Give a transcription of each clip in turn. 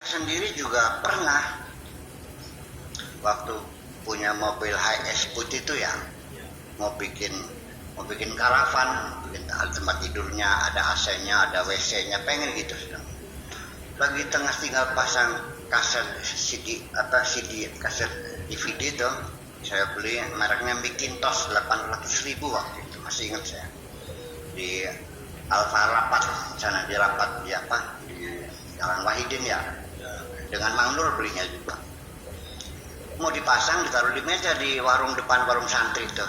sendiri juga pernah waktu punya mobil HS putih itu ya, mau bikin karavan, bikin tempat tidurnya, ada AC-nya, ada WC-nya, pengen gitu. Lagi tengah tinggal pasang kaset kaset DVD itu, saya beli mereknya Macintosh 800.000 waktu itu, masih ingat saya, di Alfa Rapat sana, di Rapat di Jalan Wahidin ya, dengan Mang Nur belinya juga. Mau dipasang, ditaruh di meja di warung depan warung santri itu.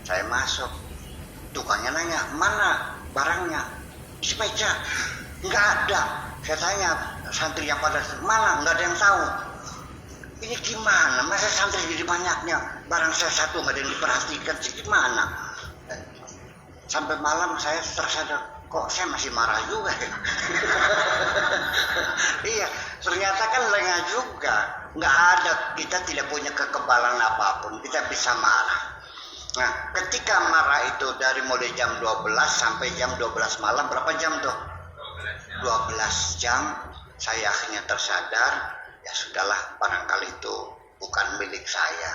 Saya masuk, tukangnya nanya, mana barangnya? Di meja, nggak ada. Saya tanya santri yang pada mana, nggak ada yang tahu. Ini gimana? Masa santri jadi banyaknya, barang saya satu nggak ada yang diperhatikan, gimana? Sampai malam saya tersadar, kok saya masih marah juga ya? Iya, ternyata kan lengah juga. Nggak ada, kita tidak punya kekebalan apapun, kita bisa marah. Nah, ketika marah itu dari mulai jam 12 sampai jam 12 malam, berapa jam tuh? 12 jam, saya akhirnya tersadar, ya sudahlah, barangkali itu bukan milik saya.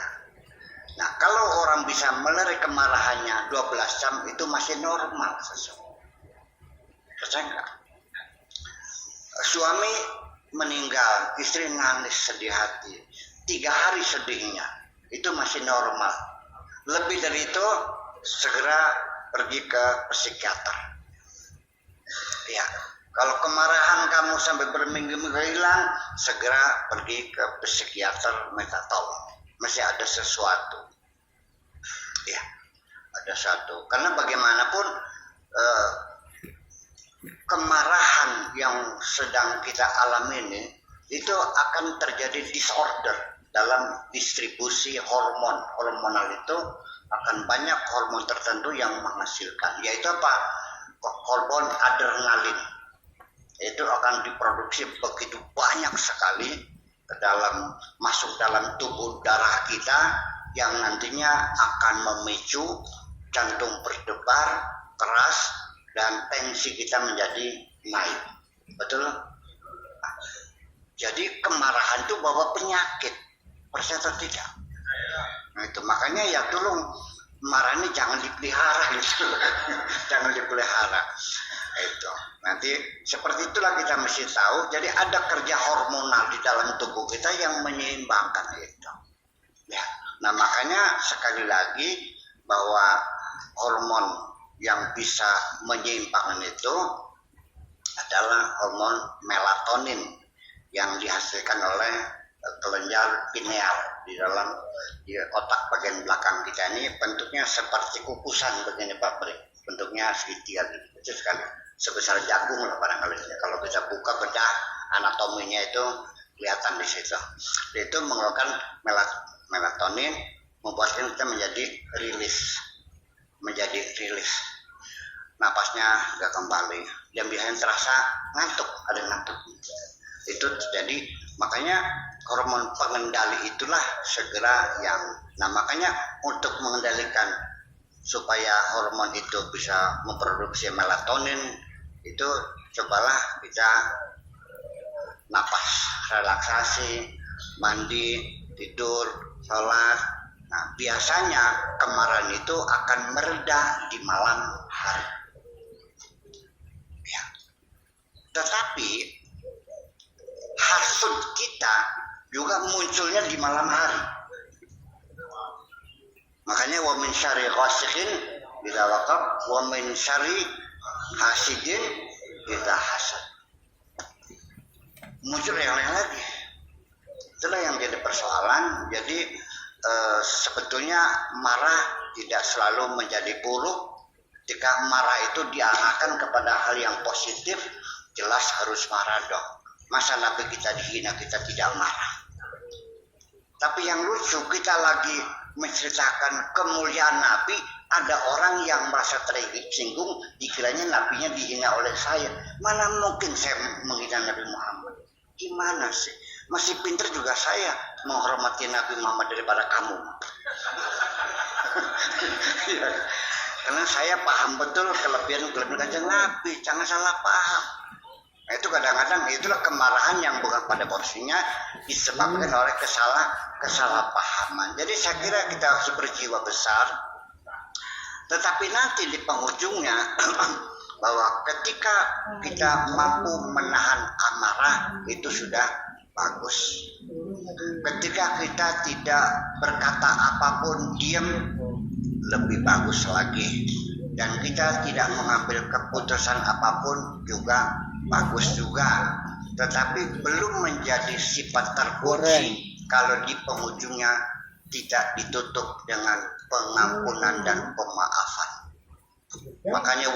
Nah, kalau orang bisa melerai kemarahannya 12 jam, itu masih normal sesungguhnya. Percaya enggak? Suami meninggal, istri nangis sedih hati, 3 hari sedihnya, itu masih normal. Lebih dari itu, segera pergi ke psikiater. Ya, kalau kemarahan kamu sampai berminggu-minggu hilang, segera pergi ke psikiater, minta tolong. Masih ada sesuatu. Ya, ada satu. Karena bagaimanapun kemarahan yang sedang kita alami ini, itu akan terjadi disorder dalam distribusi hormonal itu, akan banyak hormon tertentu yang menghasilkan, yaitu apa? Hormon adrenalin. Itu akan diproduksi begitu banyak sekali ke dalam, masuk dalam tubuh darah kita, yang nantinya akan memicu jantung berdebar keras dan tensi kita menjadi naik. Betul? Jadi kemarahan itu bawa penyakit. Percaya atau tidak? Nah itu makanya ya tolong, marah ini jangan dipelihara gitu. Jangan dipelihara. Itu nanti seperti itulah kita mesti tahu. Jadi ada kerja hormonal di dalam tubuh kita yang menyeimbangkan itu. Ya. Nah makanya sekali lagi bahwa hormon yang bisa menyeimbangkan itu adalah hormon melatonin yang dihasilkan oleh kelenjar pineal di otak bagian belakang kita. Ini bentuknya seperti kukusan begini Pak Bri, bentuknya segitiga gitu, kecil sekali, sebesar jagung lah barangkali. Kalau kita buka bedah anatominya itu kelihatan di situ. Itu mengeluarkan melatonin, membuatkan kita menjadi rilis, napasnya nggak kembali, dan biasanya terasa ngantuk, ada ngantuk. Itu jadi makanya hormon pengendali itulah segera yang, nah makanya untuk mengendalikan supaya hormon itu bisa memproduksi melatonin itu, cobalah kita napas, relaksasi, mandi, tidur, sholat. Nah biasanya kemarahan itu akan mereda di malam hari. Ya. Tetapi hasud kita juga munculnya di malam hari. Makanya wa min syarri ghasiqin idza waqab wa min syarri hasidin idza hasad. Muncul yang lain lagi. Itulah yang jadi persoalan. Jadi sebetulnya marah tidak selalu menjadi buruk. Jika marah itu diarahkan kepada hal yang positif, jelas harus marah dong. Masa Nabi kita dihina, kita tidak marah. Tapi yang lucu, kita lagi menceritakan kemuliaan Nabi, ada orang yang merasa tersinggung, dikiranya Nabinya dihina oleh saya. Mana mungkin saya menghina Nabi Muhammad? Gimana sih? Masih pintar juga saya menghormati Nabi Muhammad daripada kamu. Ya. Karena saya paham betul kelebihan Kanjeng Nabi, jangan salah paham. Nah, itu kadang-kadang itulah kemarahan yang bukan pada porsinya disebabkan oleh kesalahpahaman. Jadi saya kira kita harus berjiwa besar, tetapi nanti di penghujungnya bahwa ketika kita mampu menahan amarah itu sudah bagus. Ketika kita tidak berkata apapun, diam, lebih bagus lagi. Dan kita tidak mengambil keputusan apapun juga bagus juga. Tetapi belum menjadi sifat terkunci kalau di penghujungnya tidak ditutup dengan pengampunan dan pemaafan. Makanya